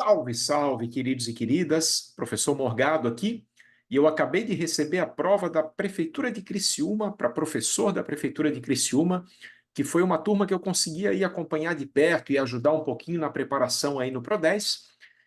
Salve, salve, queridos e queridas. Professor Morgado aqui. E eu acabei de receber a prova da Prefeitura de Criciúma para professor da Prefeitura de Criciúma, que foi uma turma que eu consegui aí acompanhar de perto e ajudar um pouquinho na preparação aí no Pro10.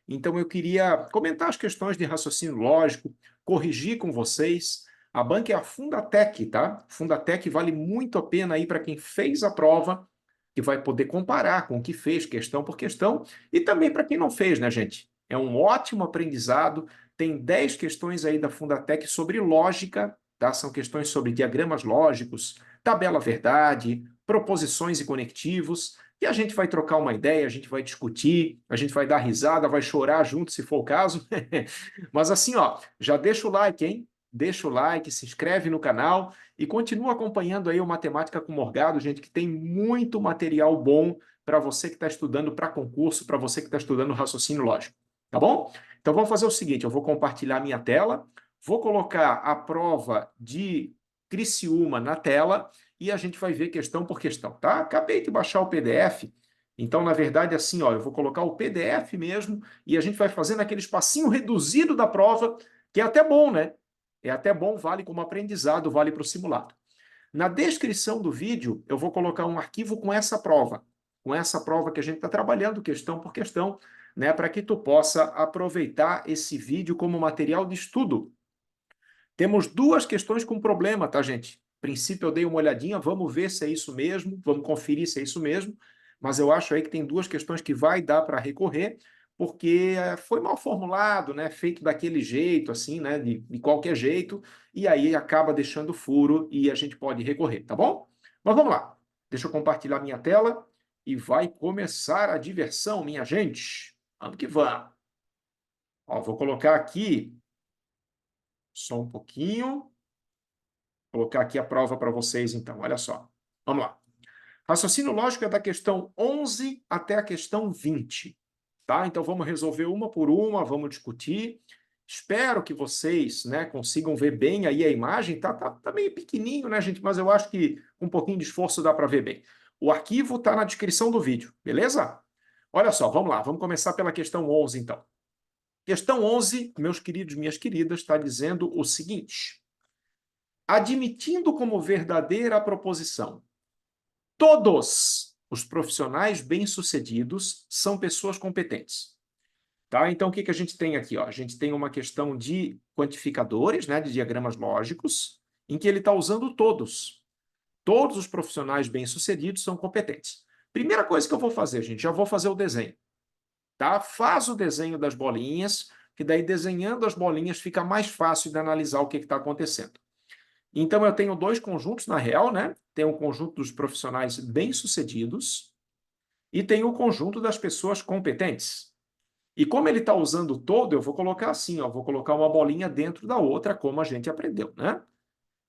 Então eu queria comentar as questões de raciocínio lógico, corrigir com vocês. A banca é a Fundatec, tá? Fundatec vale muito a pena aí para quem fez a prova, que vai poder comparar com o que fez, questão por questão, e também para quem não fez, né, gente? É um ótimo aprendizado. Tem 10 questões aí da Fundatec sobre lógica, tá? São questões sobre diagramas lógicos, tabela verdade, proposições e conectivos, e a gente vai trocar uma ideia, a gente vai discutir, a gente vai dar risada, vai chorar junto, se for o caso. Mas assim, ó, já deixa o like, hein? Deixa o like, se inscreve no canal e continua acompanhando aí o Matemática com Morgado, gente, que tem muito material bom para você que está estudando para concurso, para você que está estudando raciocínio lógico, tá bom? Então vamos fazer o seguinte, eu vou compartilhar minha tela, vou colocar a prova de Criciúma na tela e a gente vai ver questão por questão, tá? Acabei de baixar o PDF, então, na verdade, assim, ó, eu vou colocar o PDF mesmo e a gente vai fazendo aquele espacinho reduzido da prova, que é até bom, né? É até bom, vale como aprendizado, vale para o simulado. Na descrição do vídeo, eu vou colocar um arquivo com essa prova que a gente está trabalhando, questão por questão, né, para que tu possa aproveitar esse vídeo como material de estudo. Temos duas questões com problema, tá, gente? A princípio eu dei uma olhadinha, vamos ver se é isso mesmo, vamos conferir se é isso mesmo, mas eu acho aí que tem duas questões que vai dar para recorrer, porque foi mal formulado, né, feito daquele jeito, assim, né, de qualquer jeito, e aí acaba deixando furo e a gente pode recorrer, tá bom? Mas vamos lá. Deixa eu compartilhar minha tela e vai começar a diversão, minha gente. Vamos que vamos. Ó, vou colocar aqui só um pouquinho. Vou colocar aqui a prova para vocês, então. Olha só. Vamos lá. Raciocínio lógico é da questão 11 até a questão 20. Tá? Então, vamos resolver uma por uma, vamos discutir. Espero que vocês, né, consigam ver bem aí a imagem. Tá meio pequenininho, né, gente? Mas eu acho que com um pouquinho de esforço dá para ver bem. O arquivo está na descrição do vídeo, beleza? Olha só, vamos lá. Vamos começar pela questão 11, então. Questão 11, meus queridos, minhas queridas, está dizendo o seguinte. Admitindo como verdadeira a proposição, todos os profissionais bem-sucedidos são pessoas competentes. Tá? Então, o que a gente tem aqui? Ó? A gente tem uma questão de quantificadores, né, de diagramas lógicos, em que ele está usando todos. Todos os profissionais bem-sucedidos são competentes. Primeira coisa que eu vou fazer, gente, já vou fazer o desenho. Tá? Faz o desenho das bolinhas, que daí desenhando as bolinhas fica mais fácil de analisar o que está acontecendo. Então, eu tenho dois conjuntos, na real, né? Tem o conjunto dos profissionais bem-sucedidos e tem o conjunto das pessoas competentes. E como ele está usando o todo, eu vou colocar assim, ó, vou colocar uma bolinha dentro da outra, como a gente aprendeu, né?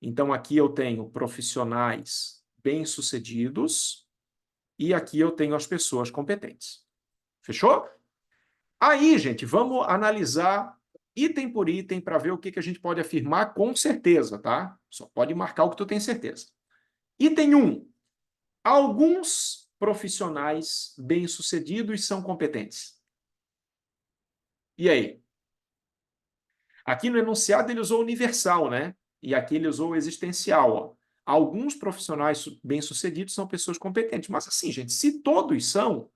Então, aqui eu tenho profissionais bem-sucedidos e aqui eu tenho as pessoas competentes. Fechou? Aí, gente, vamos analisar item por item para ver o que a gente pode afirmar com certeza, tá? Só pode marcar o que tu tem certeza. Item 1. Alguns profissionais bem-sucedidos são competentes. E aí? Aqui no enunciado ele usou universal, né? E aqui ele usou existencial. Ó. Alguns profissionais bem-sucedidos são pessoas competentes. Mas assim, gente, se todos são,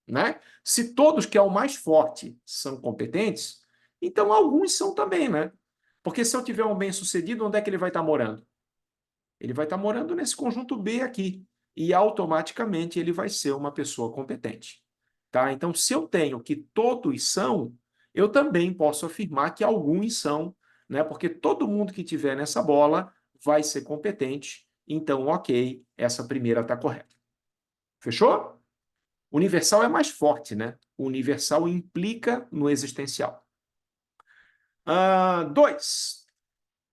né? Se todos, que é o mais forte, são competentes, então alguns são também, né? Porque se eu tiver um bem-sucedido, onde é que ele vai estar morando? Ele vai estar morando nesse conjunto B aqui. E automaticamente ele vai ser uma pessoa competente. Tá? Então, se eu tenho que todos são, eu também posso afirmar que alguns são, né? Porque todo mundo que tiver nessa bola vai ser competente. Então, ok, essa primeira está correta. Fechou? Universal é mais forte, né? O universal implica no existencial. 2.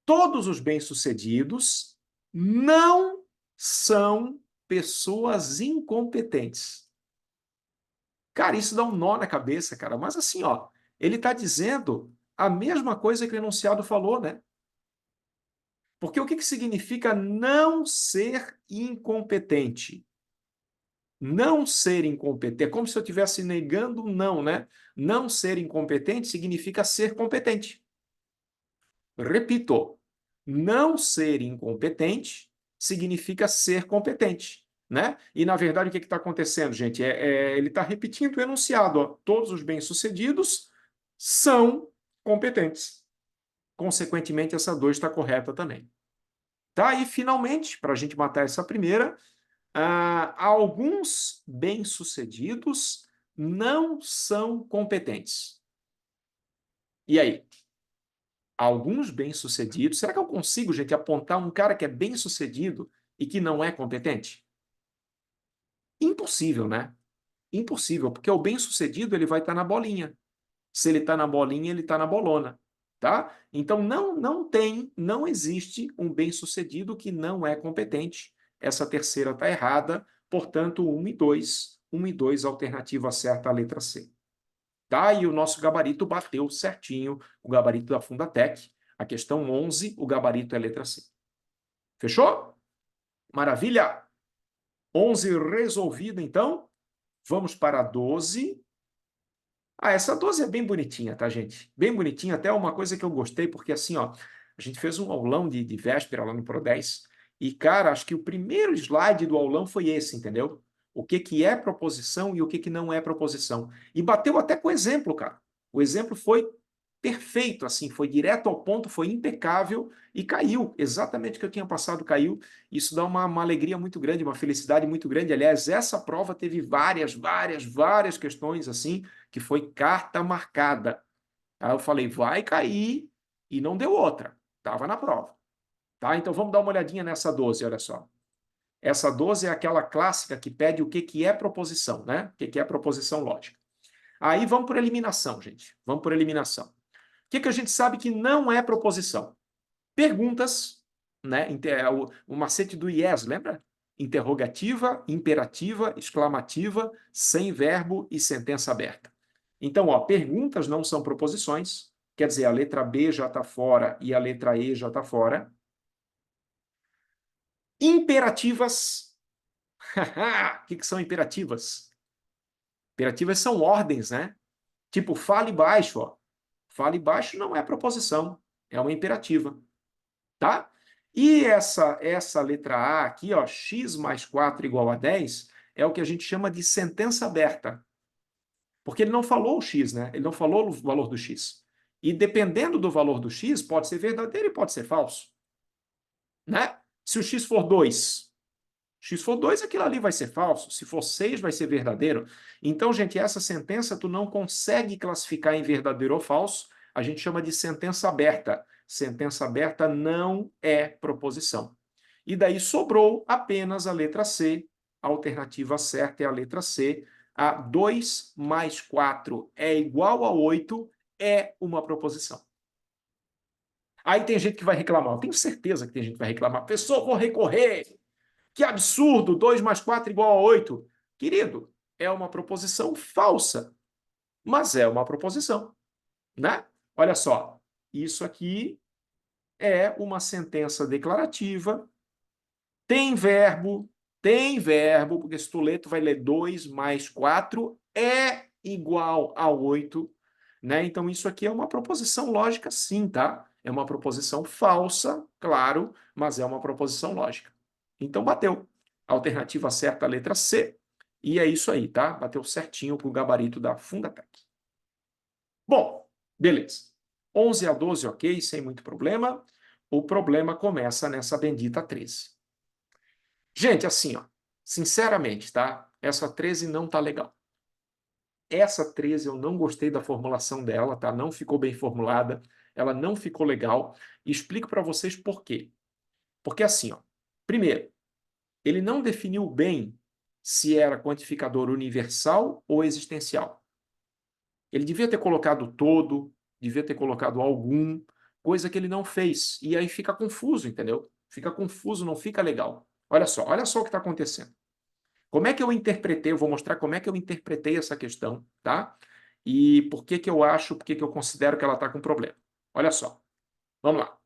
Todos os bem-sucedidos não são pessoas incompetentes. Cara, isso dá um nó na cabeça, cara. Mas assim, ó, ele está dizendo a mesma coisa que o enunciado falou, né? Porque o que significa não ser incompetente? Não ser incompetente, é como se eu estivesse negando não, né? Não ser incompetente significa ser competente. Repito, não ser incompetente significa ser competente, né? E, na verdade, o que está acontecendo, gente? Ele está repetindo o enunciado, ó. Todos os bem-sucedidos são competentes. Consequentemente, essa 2 está correta também. Tá? E, finalmente, para a gente matar essa primeira, alguns bem-sucedidos não são competentes. E aí? Alguns bem-sucedidos. Será que eu consigo, gente, apontar um cara que é bem-sucedido e que não é competente? Impossível, né? Impossível, porque o bem-sucedido ele vai estar na bolinha. Se ele está na bolinha, ele está na bolona, tá? Então não existe um bem-sucedido que não é competente. Essa terceira está errada, portanto, 1 e 2. 1 e 2, alternativa certa, a letra C. Tá? E o nosso gabarito bateu certinho, o gabarito da Fundatec. A questão 11, o gabarito é letra C. Fechou? Maravilha! 11 resolvida, então. Vamos para a 12. Essa 12 é bem bonitinha, tá, gente? Bem bonitinha, até uma coisa que eu gostei, porque assim, ó, a gente fez um aulão de véspera lá no Pro10, e, cara, acho que o primeiro slide do aulão foi esse, entendeu? O que que é proposição e o que que não é proposição. E bateu até com o exemplo, cara. O exemplo foi perfeito, assim, foi direto ao ponto, foi impecável e caiu. Exatamente o que eu tinha passado caiu. Isso dá uma alegria muito grande, uma felicidade muito grande. Aliás, essa prova teve várias questões, assim, que foi carta marcada. Aí eu falei, vai cair, e não deu outra. Estava na prova. Tá? Então vamos dar uma olhadinha nessa 12, olha só. Essa 12 é aquela clássica que pede o que que é proposição, né? O que que é proposição lógica. Aí vamos por eliminação, gente. Vamos por eliminação. O que que a gente sabe que não é proposição? Perguntas, né? O macete do yes, lembra? Interrogativa, imperativa, exclamativa, sem verbo e sentença aberta. Então, ó, perguntas não são proposições, quer dizer, a letra B já está fora e a letra E já está fora. Imperativas. O que são imperativas? Imperativas são ordens, né? Tipo, fale baixo, ó. Fale baixo não é proposição, é uma imperativa, tá? E essa letra A aqui, ó, x mais 4 igual a 10, é o que a gente chama de sentença aberta. Porque ele não falou o x, né? Ele não falou o valor do x. E dependendo do valor do x, pode ser verdadeiro e pode ser falso, né? Se o x for 2, aquilo ali vai ser falso. Se for 6, vai ser verdadeiro. Então, gente, essa sentença tu não consegue classificar em verdadeiro ou falso. A gente chama de sentença aberta. Sentença aberta não é proposição. E daí sobrou apenas a letra C. A alternativa certa é a letra C. A 2 mais 4 é igual a 8 é uma proposição. Aí tem gente que vai reclamar. Eu tenho certeza que tem gente que vai reclamar. Pessoal, vou recorrer. Que absurdo! 2 mais 4 igual a 8. Querido, é uma proposição falsa, mas é uma proposição, né? Olha só, isso aqui é uma sentença declarativa, tem verbo, porque se tu ler, tu vai ler 2 mais 4 é igual a 8, né? Então isso aqui é uma proposição lógica sim, tá? É uma proposição falsa, claro, mas é uma proposição lógica. Então bateu. Alternativa certa, a letra C. E é isso aí, tá? Bateu certinho com o gabarito da Fundatec. Bom, beleza. 11 a 12, ok, sem muito problema. O problema começa nessa bendita 13. Gente, assim, ó, sinceramente, tá? Essa 13 não tá legal. Essa 13 eu não gostei da formulação dela, tá? Não ficou bem formulada, ela não ficou legal. E explico para vocês por quê. Porque assim, ó, primeiro, ele não definiu bem se era quantificador universal ou existencial. Ele devia ter colocado todo, devia ter colocado algum, coisa que ele não fez. E aí fica confuso, entendeu? Fica confuso, não fica legal. Olha só o que está acontecendo. Como é que eu interpretei? Eu vou mostrar como é que eu interpretei essa questão, tá? E por que que eu acho, por que que eu considero que ela está com problema. Olha só. Vamos lá.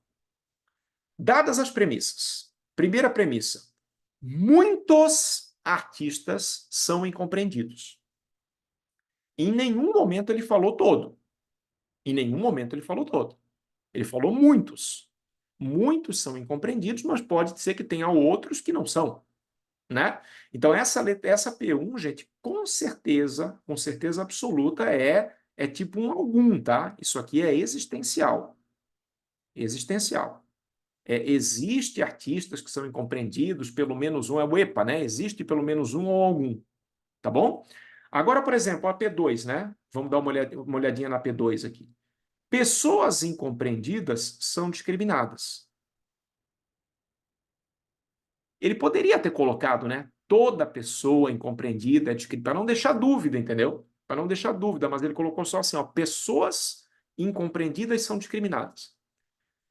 Dadas as premissas. Primeira premissa. Muitos artistas são incompreendidos. Em nenhum momento ele falou todo. Em nenhum momento ele falou todo. Ele falou muitos. Muitos são incompreendidos, mas pode ser que tenha outros que não são, né? Então, essa P1, gente, com certeza absoluta, é tipo um algum, tá? Isso aqui é existencial. Existencial. Existe artistas que são incompreendidos, pelo menos um, é o EPA, né? Existe pelo menos um ou algum, tá bom? Agora, por exemplo, a P2, né? Vamos dar uma olhadinha na P2 aqui. Pessoas incompreendidas são discriminadas. Ele poderia ter colocado, né? Toda pessoa incompreendida é discriminada, para não deixar dúvida, entendeu? Para não deixar dúvida, mas ele colocou só assim, ó, pessoas incompreendidas são discriminadas.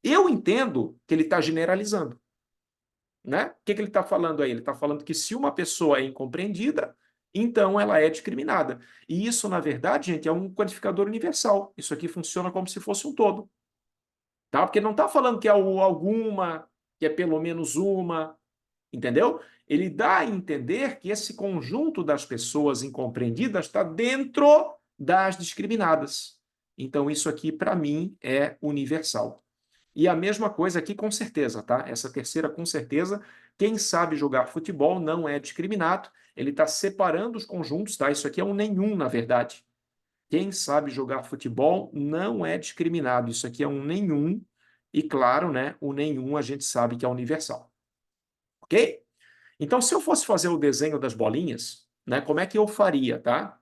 Eu entendo que ele está generalizando, né? O que ele está falando aí? Ele está falando que se uma pessoa é incompreendida, então ela é discriminada. E isso, na verdade, gente, é um quantificador universal. Isso aqui funciona como se fosse um todo, tá? Porque não está falando que é alguma, que é pelo menos uma, entendeu? Ele dá a entender que esse conjunto das pessoas incompreendidas está dentro das discriminadas. Então, isso aqui, para mim, é universal. E a mesma coisa aqui, com certeza, tá? Essa terceira, com certeza. Quem sabe jogar futebol não é discriminado. Ele está separando os conjuntos, tá? Isso aqui é um nenhum, na verdade. Quem sabe jogar futebol não é discriminado. Isso aqui é um nenhum. E, claro, né? O nenhum a gente sabe que é universal. Ok? Então, se eu fosse fazer o desenho das bolinhas, né? Como é que eu faria, tá?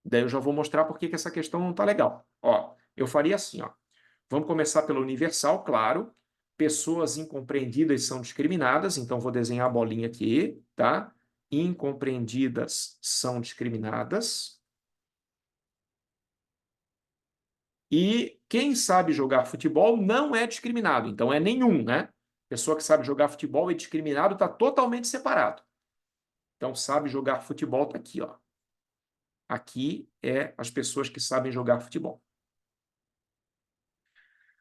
Daí eu já vou mostrar por que essa questão não está legal. Ó, eu faria assim, ó. Vamos começar pelo universal, claro. Pessoas incompreendidas são discriminadas, então vou desenhar a bolinha aqui, tá? Incompreendidas são discriminadas. E quem sabe jogar futebol não é discriminado, então é nenhum, né? Pessoa que sabe jogar futebol e discriminado está totalmente separado. Então, sabe jogar futebol está aqui, ó. Aqui é as pessoas que sabem jogar futebol.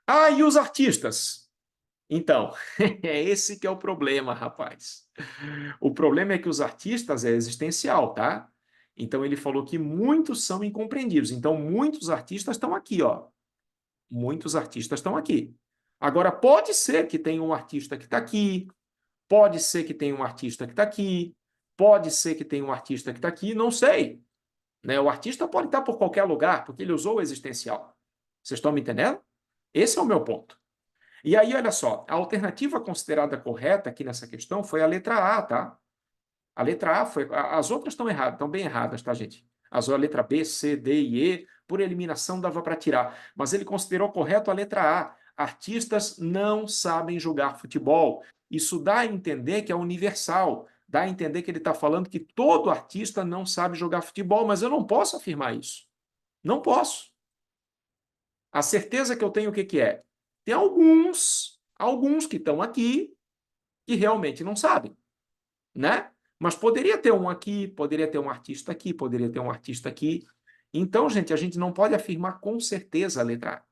Ah, e os artistas? Então, é esse que é o problema, rapaz. O problema é que os artistas é existencial, tá? Então ele falou que muitos são incompreendidos. Então muitos artistas estão aqui, ó. Muitos artistas estão aqui. Agora pode ser que tenha um artista que está aqui, pode ser que tenha um artista que está aqui, pode ser que tenha um artista que está aqui, não sei. Né? O artista pode estar por qualquer lugar, porque ele usou o existencial. Vocês estão me entendendo? Esse é o meu ponto. E aí, olha só, a alternativa considerada correta aqui nessa questão foi a letra A, tá? A letra A foi. As outras estão erradas, estão bem erradas, tá, gente? A letra B, C, D e E, por eliminação, dava para tirar. Mas ele considerou correto a letra A. Artistas não sabem jogar futebol. Isso dá a entender que é universal. Dá a entender que ele está falando que todo artista não sabe jogar futebol, mas eu não posso afirmar isso. Não posso. A certeza que eu tenho o que é? Tem alguns que estão aqui que realmente não sabem, né? Mas poderia ter um aqui, poderia ter um artista aqui, poderia ter um artista aqui. Então, gente, a gente não pode afirmar com certeza a letra A.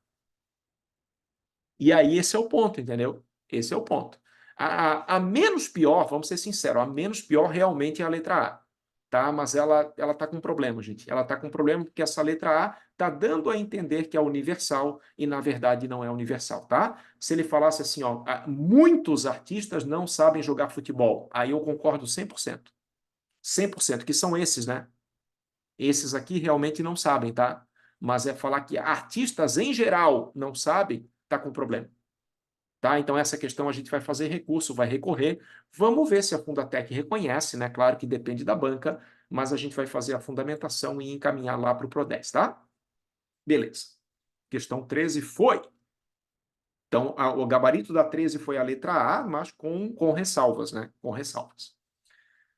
E aí esse é o ponto, entendeu? Esse é o ponto. A menos pior, vamos ser sinceros, a menos pior realmente é a letra A. Tá? Mas ela tá com um problema, gente. Ela tá com um problema porque essa letra A tá dando a entender que é universal e, na verdade, não é universal, tá? Se ele falasse assim, ó, muitos artistas não sabem jogar futebol, aí eu concordo 100%. 100%, que são esses, né? Esses aqui realmente não sabem, tá? Mas é falar que artistas em geral não sabem, tá com problema. Tá? Então, essa questão a gente vai fazer recurso, vai recorrer. Vamos ver se a Fundatec reconhece, né? Claro que depende da banca, mas a gente vai fazer a fundamentação e encaminhar lá para o PRODES, tá? Beleza. Questão 13 foi. Então, o gabarito da 13 foi a letra A, mas com ressalvas, né? Com ressalvas.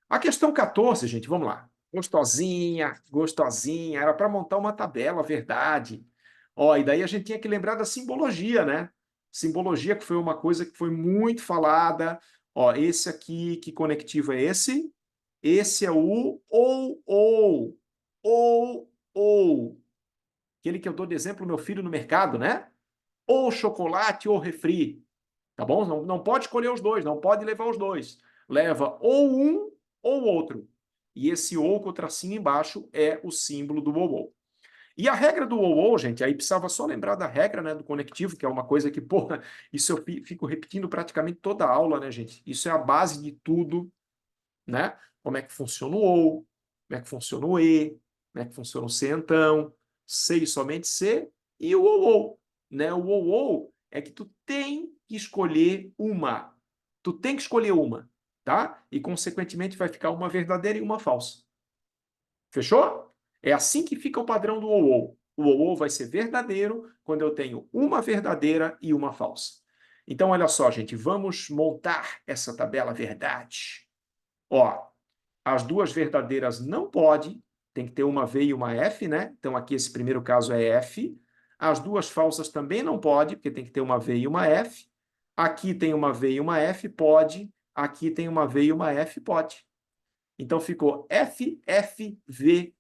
A questão 14, gente, vamos lá. Gostosinha, gostosinha, era para montar uma tabela, verdade. Ó, e daí a gente tinha que lembrar da simbologia, né? Simbologia que foi uma coisa que foi muito falada. Ó, esse aqui, que conectivo é esse? Esse é o ou. Aquele que eu dou de exemplo meu filho no mercado, né? Ou chocolate ou refri, tá bom? Não pode escolher os dois, não pode levar os dois. Leva ou um ou outro. E esse ou com o tracinho embaixo é o símbolo do ou. E a regra do ou, gente, aí precisava só lembrar da regra, né, do conectivo, que é uma coisa que, porra, isso eu fico repetindo praticamente toda a aula, né, gente? Isso é a base de tudo, né? Como é que funciona o ou, como é que funciona o e, como é que funciona o se então, se e somente se, e o ou, né? O ou é que tu tem que escolher uma. Tu tem que escolher uma, tá? E, consequentemente, vai ficar uma verdadeira e uma falsa. Fechou? É assim que fica o padrão do ou. O ou vai ser verdadeiro quando eu tenho uma verdadeira e uma falsa. Então, olha só, gente, vamos montar essa tabela verdade. Ó, as duas verdadeiras não pode, tem que ter uma V e uma F, né? Então, aqui esse primeiro caso é F. As duas falsas também não pode, porque tem que ter uma V e uma F. Aqui tem uma V e uma F, pode. Aqui tem uma V e uma F, pode. Então ficou FFVV.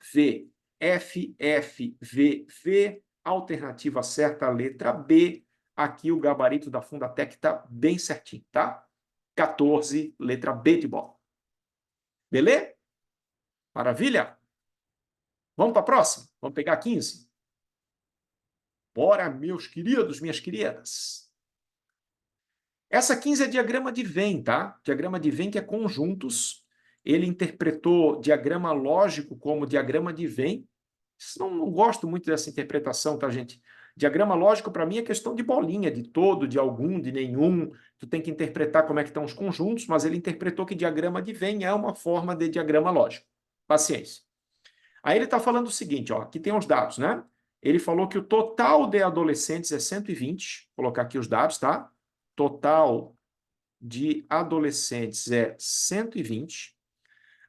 FFVV, alternativa certa, letra B. Aqui o gabarito da Fundatec está bem certinho, tá? 14, letra B de bola. Beleza? Maravilha? Vamos para a próxima? Vamos pegar 15? Bora, meus queridos, minhas queridas. Essa 15 é diagrama de Venn, tá? Diagrama de Venn que é conjuntos. Ele interpretou diagrama lógico como diagrama de Venn. Não gosto muito dessa interpretação, tá, gente? Diagrama lógico, para mim, é questão de bolinha, de todo, de algum, de nenhum. Tu tem que interpretar como é que estão os conjuntos, mas ele interpretou que diagrama de Venn é uma forma de diagrama lógico. Paciência. Aí ele está falando o seguinte, ó, aqui tem os dados, né? Ele falou que o total de adolescentes é 120. Vou colocar aqui os dados, tá? Total de adolescentes é 120.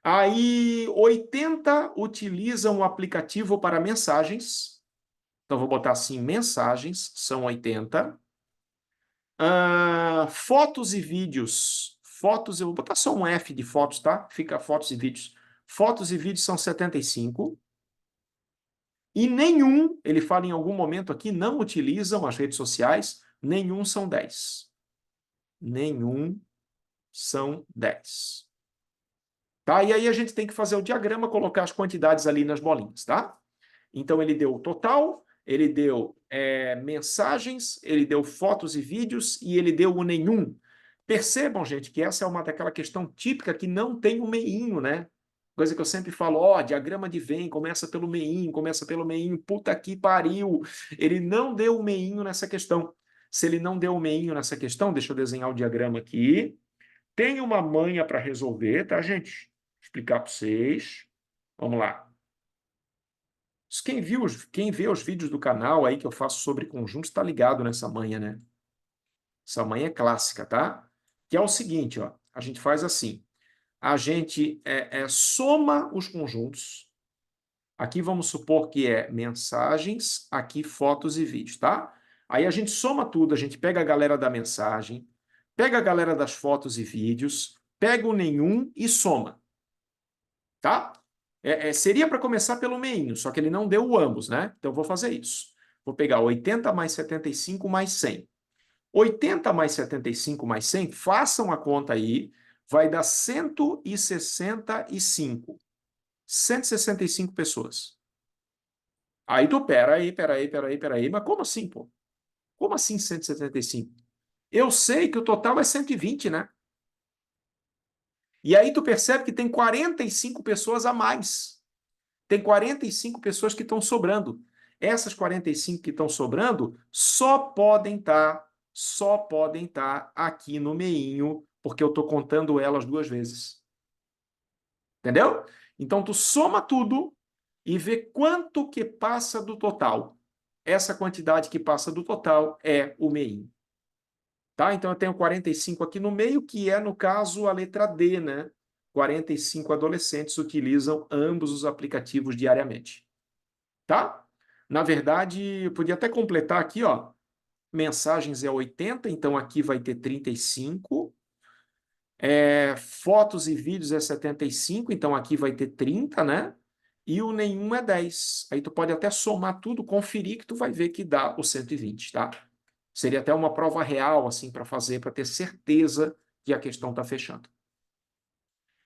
Aí 80 utilizam o aplicativo para mensagens. Então vou botar assim, mensagens, são 80. Fotos e vídeos. Fotos, eu vou botar só um F de fotos, tá? Fica fotos e vídeos. Fotos e vídeos são 75. E nenhum, ele fala em algum momento aqui, não utilizam as redes sociais, nenhum são 10. Nenhum são 10. Tá? E aí a gente tem que fazer o diagrama, colocar as quantidades ali nas bolinhas, tá? Então ele deu o total, ele deu mensagens, ele deu fotos e vídeos e ele deu o nenhum. Percebam, gente, que essa é uma daquela questão típica que não tem o meinho, né? Coisa que eu sempre falo, ó, diagrama de Venn, começa pelo meinho, puta que pariu. Ele não deu o meinho nessa questão. Se ele não deu o meinho nessa questão, deixa eu desenhar o diagrama aqui. Tem uma manha para resolver, tá, gente? Vou explicar para vocês. Vamos lá. Quem vê os vídeos do canal aí que eu faço sobre conjuntos está ligado nessa manha, né? Essa manha é clássica, tá? Que é o seguinte, ó. A gente faz assim. A gente soma os conjuntos. Aqui vamos supor que é mensagens, aqui fotos e vídeos, tá? Aí a gente soma tudo, a gente pega a galera da mensagem, pega a galera das fotos e vídeos, pega o nenhum e soma, tá? Seria para começar pelo meinho, só que ele não deu o ambos, né? Então eu vou fazer isso. Vou pegar 80 mais 75 mais 100. 80 mais 75 mais 100, façam a conta aí, vai dar 165. 165 pessoas. Aí tu, peraí, mas como assim, pô? Como assim 175? Eu sei que o total é 120, né? E aí tu percebe que tem 45 pessoas a mais. Tem 45 pessoas que estão sobrando. Essas 45 que estão sobrando só podem estar aqui no meinho, porque eu estou contando elas duas vezes. Entendeu? Então tu soma tudo e vê quanto que passa do total. Essa quantidade que passa do total é o meinho. Tá? Então eu tenho 45 aqui no meio, que é, no caso, a letra D, né? 45 adolescentes utilizam ambos os aplicativos diariamente. Tá? Na verdade, eu podia até completar aqui, ó. Mensagens é 80, então aqui vai ter 35. Fotos e vídeos é 75, então aqui vai ter 30, né? E o nenhum é 10. Aí tu pode até somar tudo, conferir que tu vai ver que dá o 120, tá? Seria até uma prova real, assim, para fazer, para ter certeza que a questão está fechando.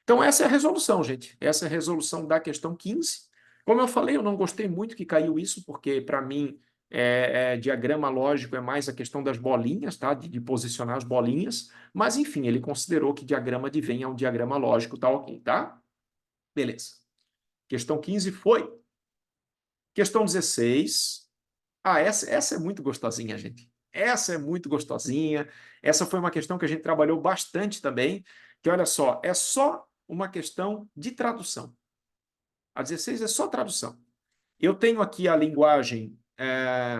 Então, essa é a resolução, gente. Essa é a resolução da questão 15. Como eu falei, eu não gostei muito que caiu isso, porque, para mim, diagrama lógico é mais a questão das bolinhas, tá? De posicionar as bolinhas. Mas, enfim, ele considerou que diagrama de Venn é um diagrama lógico, tá ok, tá? Beleza. Questão 15 foi. Questão 16. Ah, essa é muito gostosinha, gente. Essa é muito gostosinha. Essa foi uma questão que a gente trabalhou bastante também, que olha só, é só uma questão de tradução. A 16 é só tradução. Eu tenho aqui a linguagem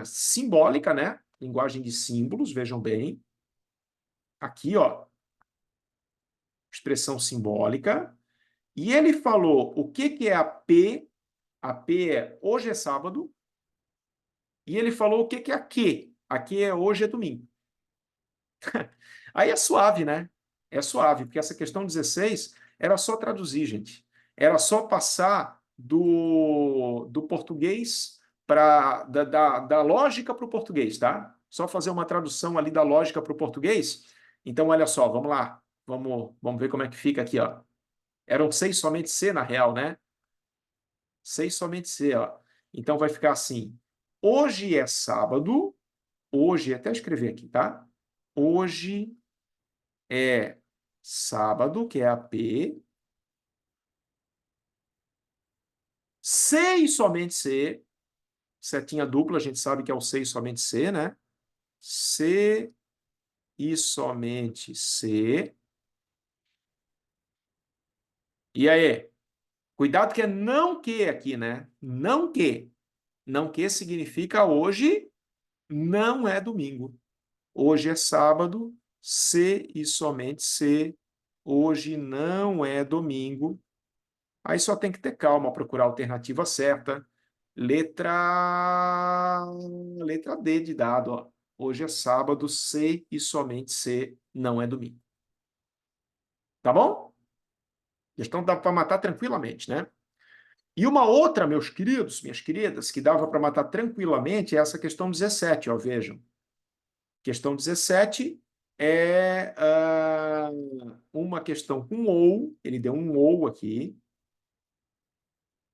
simbólica, né? Linguagem de símbolos, vejam bem. Aqui, ó, expressão simbólica. E ele falou o que é a P. A P é hoje é sábado. E ele falou o que é a Q. A Q é hoje é domingo. Aí é suave, né? É suave, porque essa questão 16 era só traduzir, gente. Era só passar do português para da lógica para o português, tá? Só fazer uma tradução ali da lógica para o português. Então, olha só, vamos lá. Vamos ver como é que fica aqui, ó. Eram seis somente C, na real, né? Seis somente C, ó. Então vai ficar assim. Hoje é sábado. Hoje, até escrever aqui, tá? Hoje é sábado, que é a P. C e somente C. Setinha dupla, a gente sabe que é o C e somente C, né? C e somente C. E aí? Cuidado que é não que aqui, né? Não que. Não que significa hoje não é domingo. Hoje é sábado, C e somente C. Hoje não é domingo. Aí só tem que ter calma, procurar a alternativa certa. Letra D de dado, ó. Hoje é sábado, C e somente C, não é domingo. Tá bom? Questão dá para matar tranquilamente, né? E uma outra, meus queridos, minhas queridas, que dava para matar tranquilamente é essa questão 17, ó, vejam. Questão 17 é uma questão com ou, ele deu um ou aqui,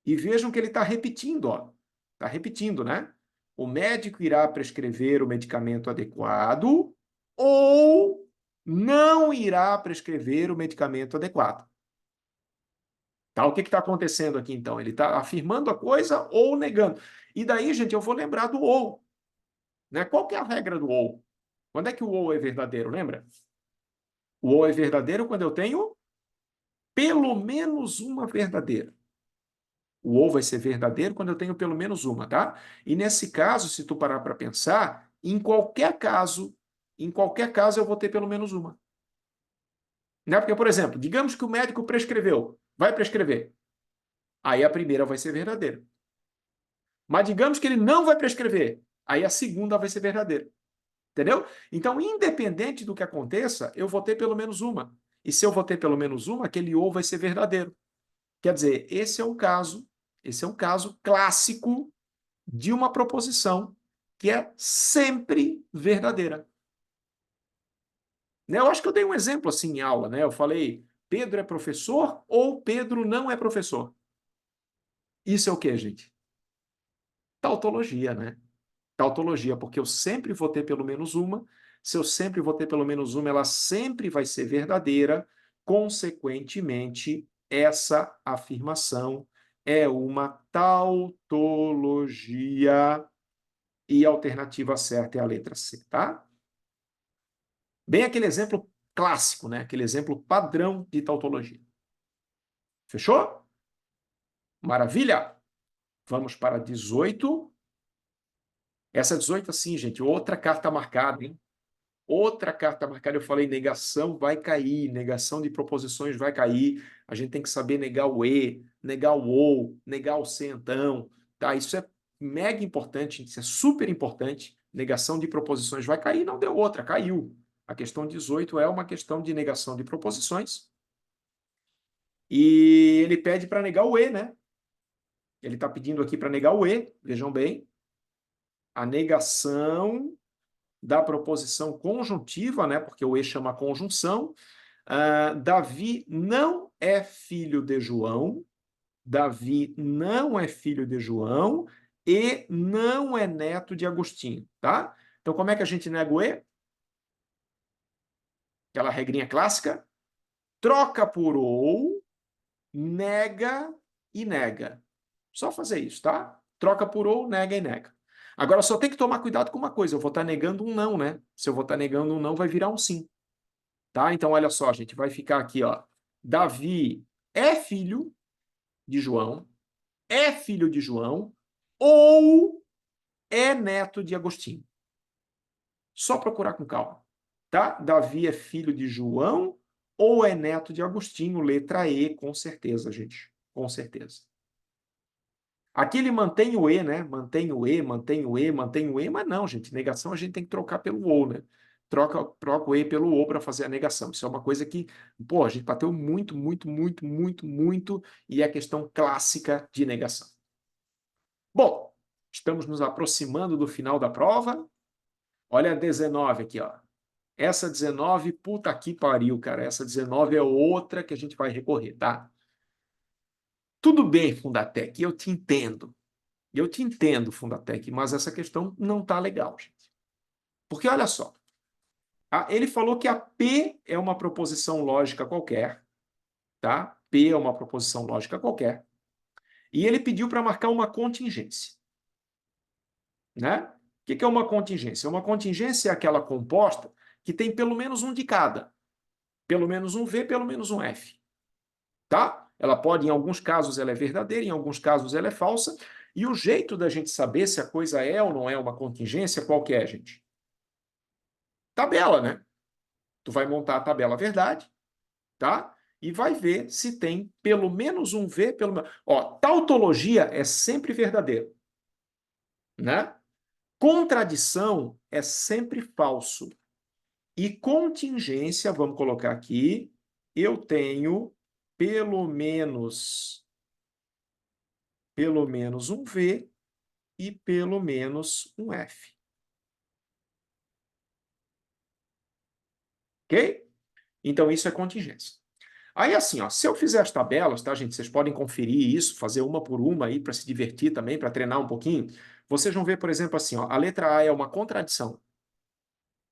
e vejam que ele está repetindo, ó. Está repetindo, né? O médico irá prescrever o medicamento adequado ou não irá prescrever o medicamento adequado. Tá? O que está acontecendo aqui, então? Ele está afirmando a coisa ou negando. E daí, gente, eu vou lembrar do ou. Né? Qual que é a regra do ou? Quando é que o ou é verdadeiro, lembra? O ou é verdadeiro quando eu tenho pelo menos uma verdadeira. O ou vai ser verdadeiro quando eu tenho pelo menos uma, tá? E nesse caso, se tu parar para pensar, em qualquer caso eu vou ter pelo menos uma. Né? Porque, por exemplo, digamos que o médico prescreveu, vai prescrever. Aí a primeira vai ser verdadeira. Mas digamos que ele não vai prescrever, aí a segunda vai ser verdadeira. Entendeu? Então, independente do que aconteça, eu vou ter pelo menos uma. E se eu vou ter pelo menos uma, aquele ou vai ser verdadeiro. Quer dizer, esse é um caso clássico de uma proposição que é sempre verdadeira. Né? Eu acho que eu dei um exemplo assim em aula, né? Eu falei, Pedro é professor ou Pedro não é professor? Isso é o quê, gente? Tautologia, né? Tautologia, porque eu sempre vou ter pelo menos uma. Se eu sempre vou ter pelo menos uma, ela sempre vai ser verdadeira. Consequentemente, essa afirmação é uma tautologia e a alternativa certa é a letra C, tá? Bem aquele exemplo clássico, né? Aquele exemplo padrão de tautologia. Fechou? Maravilha? Vamos para 18. Essa 18, assim, gente, outra carta marcada, hein? Outra carta marcada, eu falei, negação vai cair, negação de proposições vai cair. A gente tem que saber negar o e, negar o ou, negar o se então, tá? Isso é mega importante, isso é super importante. Negação de proposições vai cair, não deu outra, caiu. A questão 18 é uma questão de negação de proposições. E ele pede para negar o e, né? Ele está pedindo aqui para negar o e, vejam bem. A negação da proposição conjuntiva, né? Porque o e chama conjunção. Davi não é filho de João, Davi não é filho de João e não é neto de Agostinho, tá? Então, como é que a gente nega o E? Aquela regrinha clássica. Troca por ou, nega e nega. Só fazer isso, tá? Troca por ou, nega e nega. Agora, só tem que tomar cuidado com uma coisa. Eu vou estar negando um não, né? Se eu vou estar negando um não, vai virar um sim. Tá? Então, olha só, gente. Vai ficar aqui, ó. Davi é filho de João, é filho de João ou é neto de Agostinho. Só procurar com calma, tá? Davi é filho de João ou é neto de Agostinho? Letra E, com certeza, gente. Com certeza. Aqui ele mantém o E, né? Mantém o E, mantém o E, mantém o E, mas não, gente. Negação a gente tem que trocar pelo ou, né? Troca o E pelo ou para fazer a negação. Isso é uma coisa que, pô, a gente bateu muito, muito, muito, muito, muito, e é questão clássica de negação. Bom, estamos nos aproximando do final da prova. Olha a 19 aqui, ó. Essa 19, puta que pariu, cara. Essa 19 é outra que a gente vai recorrer, tá? Tudo bem, Fundatec, eu te entendo. Eu te entendo, Fundatec, mas essa questão não tá legal, gente. Porque olha só, ele falou que a P é uma proposição lógica qualquer, tá? P é uma proposição lógica qualquer. E ele pediu para marcar uma contingência, né? O que é uma contingência? Uma contingência é aquela composta que tem pelo menos um de cada. Pelo menos um V, pelo menos um F. Tá? Ela pode, em alguns casos, ela é verdadeira, em alguns casos, ela é falsa. E o jeito da gente saber se a coisa é ou não é uma contingência, qual que é, gente? Tabela, né? Tu vai montar a tabela verdade, tá? E vai ver se tem pelo menos um V, pelo menos. Ó, tautologia é sempre verdadeiro, né? Contradição é sempre falso. E contingência, vamos colocar aqui, eu tenho pelo menos um V e pelo menos um F. Ok? Então, isso é contingência. Aí, assim, ó, se eu fizer as tabelas, tá, gente? Vocês podem conferir isso, fazer uma por uma aí para se divertir também, para treinar um pouquinho. Vocês vão ver, por exemplo, assim, ó, a letra A é uma contradição.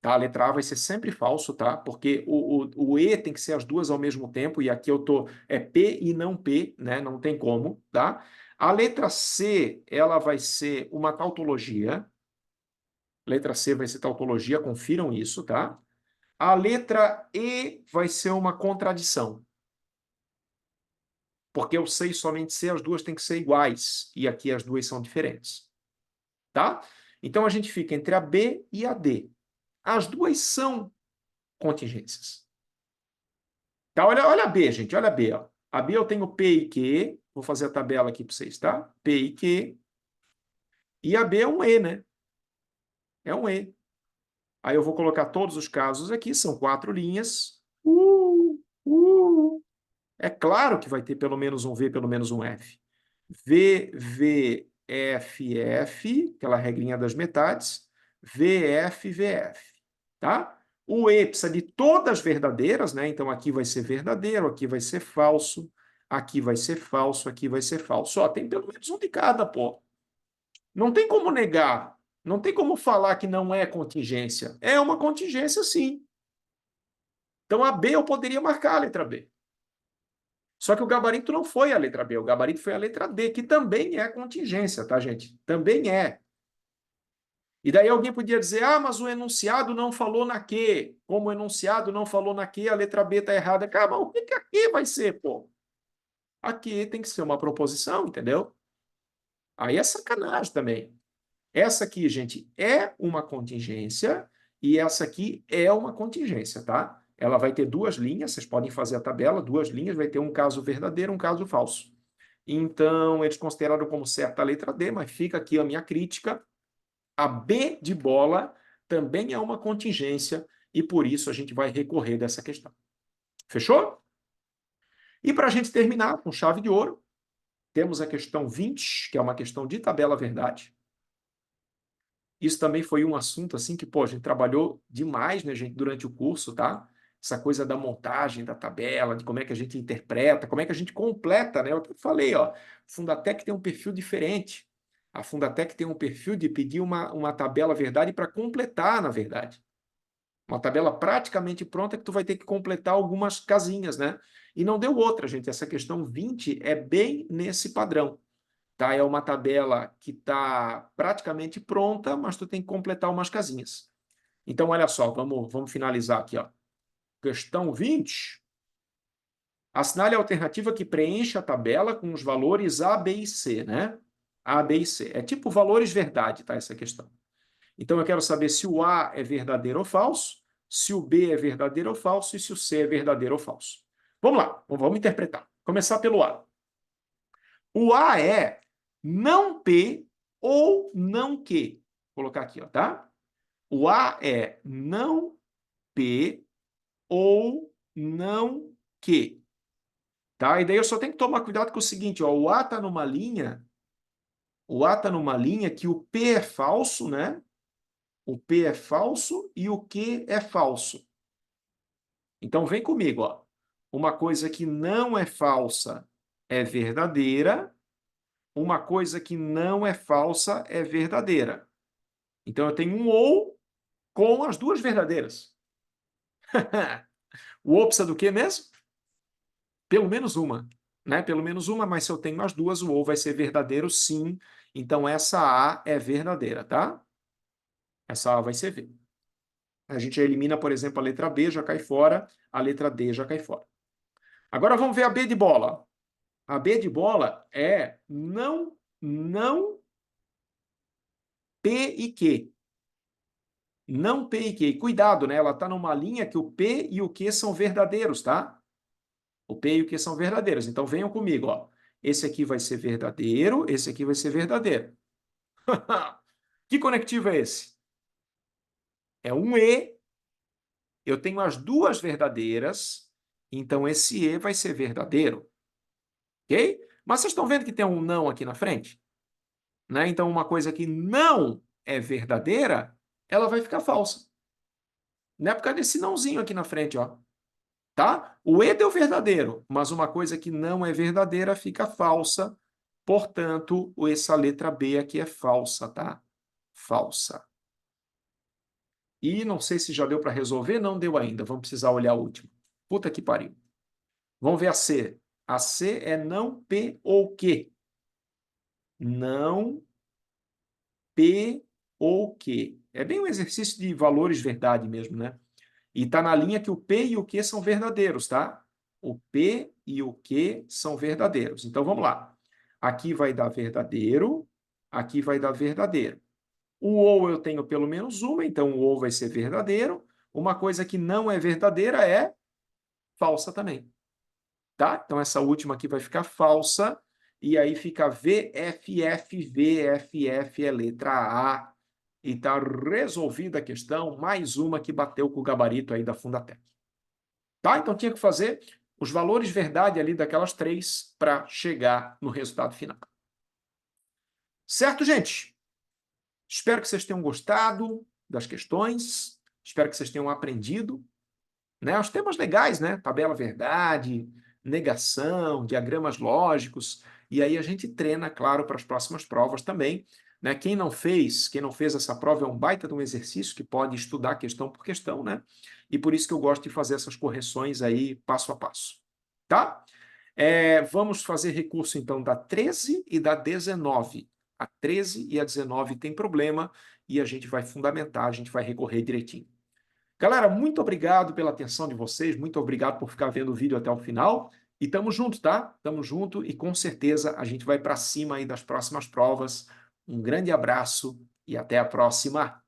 Tá? A letra A vai ser sempre falso, tá? Porque o E tem que ser as duas ao mesmo tempo, e aqui eu tô é P e não P, né? Não tem como, tá? A letra C, ela vai ser uma tautologia. Letra C vai ser tautologia, confiram isso, tá? A letra E vai ser uma contradição. Porque eu sei somente C, as duas têm que ser iguais. E aqui as duas são diferentes. Tá? Então a gente fica entre a B e a D. As duas são contingências. Tá? Olha a B, gente. Olha a B. Ó. A B eu tenho P e Q. Vou fazer a tabela aqui para vocês, tá? P e Q. E a B é um E, né? É um E. Aí eu vou colocar todos os casos aqui. São 4 linhas. É claro que vai ter pelo menos um V, pelo menos um F. V, V, F, F, aquela regrinha das metades, VF, VF, tá? O E precisa de todas verdadeiras, né? Então aqui vai ser verdadeiro, aqui vai ser falso, aqui vai ser falso, aqui vai ser falso. Ó, tem pelo menos um de cada, pô. Não tem como negar, não tem como falar que não é contingência. É uma contingência, sim. Então a B eu poderia marcar a letra B. Só que o gabarito não foi a letra B, o gabarito foi a letra D, que também é contingência, tá, gente? Também é. E daí alguém podia dizer, ah, mas o enunciado não falou na Q. Como o enunciado não falou na Q, a letra B está errada. Cara, mas o que que a Q vai ser, pô? A Q tem que ser uma proposição, entendeu? Aí é sacanagem também. Essa aqui, gente, é uma contingência e essa aqui é uma contingência, tá? Ela vai ter duas linhas, vocês podem fazer a tabela, duas linhas, vai ter um caso verdadeiro e um caso falso. Então, eles consideraram como certa a letra D, mas fica aqui a minha crítica. A B de bola também é uma contingência e por isso a gente vai recorrer dessa questão. Fechou? E para a gente terminar com chave de ouro, temos a questão 20, que é uma questão de tabela verdade. Isso também foi um assunto assim que, pô, a gente trabalhou demais, né, gente, durante o curso, tá? essa coisa da montagem da tabela, de como é que a gente interpreta, como é que a gente completa, né? Eu até falei, ó, Fundatec tem um perfil diferente. A Fundatec tem um perfil de pedir uma tabela verdade para completar, na verdade. Uma tabela praticamente pronta que tu vai ter que completar algumas casinhas, né? E não deu outra, gente. Essa questão 20 é bem nesse padrão. Tá? É uma tabela que está praticamente pronta, mas tu tem que completar umas casinhas. Então, olha só, vamos finalizar aqui. Ó. Questão 20. Assinale a alternativa que preenche a tabela com os valores A, B e C, né? A, B e C. É tipo valores verdade, tá? Essa questão. Então, eu quero saber se o A é verdadeiro ou falso, se o B é verdadeiro ou falso e se o C é verdadeiro ou falso. Vamos lá, vamos interpretar. Começar pelo A. O A é não P ou não Q. Vou colocar aqui, ó, tá? O A é não P ou não Q. Tá? E daí eu só tenho que tomar cuidado com o seguinte, ó, o A está numa linha, que o P é falso, né? O P é falso e o Q é falso. Então vem comigo, ó. Uma coisa que não é falsa é verdadeira, uma coisa que não é falsa é verdadeira. Então eu tenho um ou com as duas verdadeiras. O ou precisa do quê mesmo? Pelo menos uma, né? Pelo menos uma, mas se eu tenho as duas, o ou vai ser verdadeiro, sim. Então essa A é verdadeira, tá? Essa A vai ser V. A gente elimina, por exemplo, a letra B, já cai fora, a letra D já cai fora. Agora vamos ver a B de bola. A B de bola é não P e Q. Não P e Q. Cuidado, né? Ela está numa linha que o P e o Q são verdadeiros, tá? O P e o Q são verdadeiros. Então venham comigo, ó. Esse aqui vai ser verdadeiro, esse aqui vai ser verdadeiro. Que conectivo é esse? É um E. Eu tenho as duas verdadeiras, então esse E vai ser verdadeiro. Ok? Mas vocês estão vendo que tem um não aqui na frente? Né? Então, uma coisa que não é verdadeira, ela vai ficar falsa. Não é por causa desse nãozinho aqui na frente, ó. Tá? O E deu verdadeiro, mas uma coisa que não é verdadeira fica falsa. Portanto, essa letra B aqui é falsa, tá? Falsa. E não sei se já deu para resolver, não deu ainda. Vamos precisar olhar a última. Puta que pariu. Vamos ver a C. A C é não P ou Q. Não P ou Q. É bem um exercício de valores verdade mesmo, né? E está na linha que o P e o Q são verdadeiros, tá? O P e o Q são verdadeiros. Então, vamos lá. Aqui vai dar verdadeiro, aqui vai dar verdadeiro. O ou eu tenho pelo menos uma, então o ou vai ser verdadeiro. Uma coisa que não é verdadeira é falsa também. Tá? Então, essa última aqui vai ficar falsa. E aí fica VFF, VFF é letra A. E está resolvida a questão, mais uma que bateu com o gabarito aí da Fundatec. Tá? Então tinha que fazer os valores verdade ali daquelas três para chegar no resultado final. Certo, gente? Espero que vocês tenham gostado das questões, espero que vocês tenham aprendido, né? Os temas legais, né? Tabela verdade, negação, diagramas lógicos, e aí a gente treina, claro, para as próximas provas também, né? Quem não fez essa prova é um baita de um exercício que pode estudar questão por questão, né? E por isso que eu gosto de fazer essas correções aí passo a passo, tá? Vamos fazer recurso, então, da 13 e da 19. A 13 e a 19 tem problema e a gente vai fundamentar, a gente vai recorrer direitinho. Galera, muito obrigado pela atenção de vocês, muito obrigado por ficar vendo o vídeo até o final. E tamo junto, tá? Tamo junto e com certeza a gente vai para cima aí das próximas provas. Um grande abraço e até a próxima.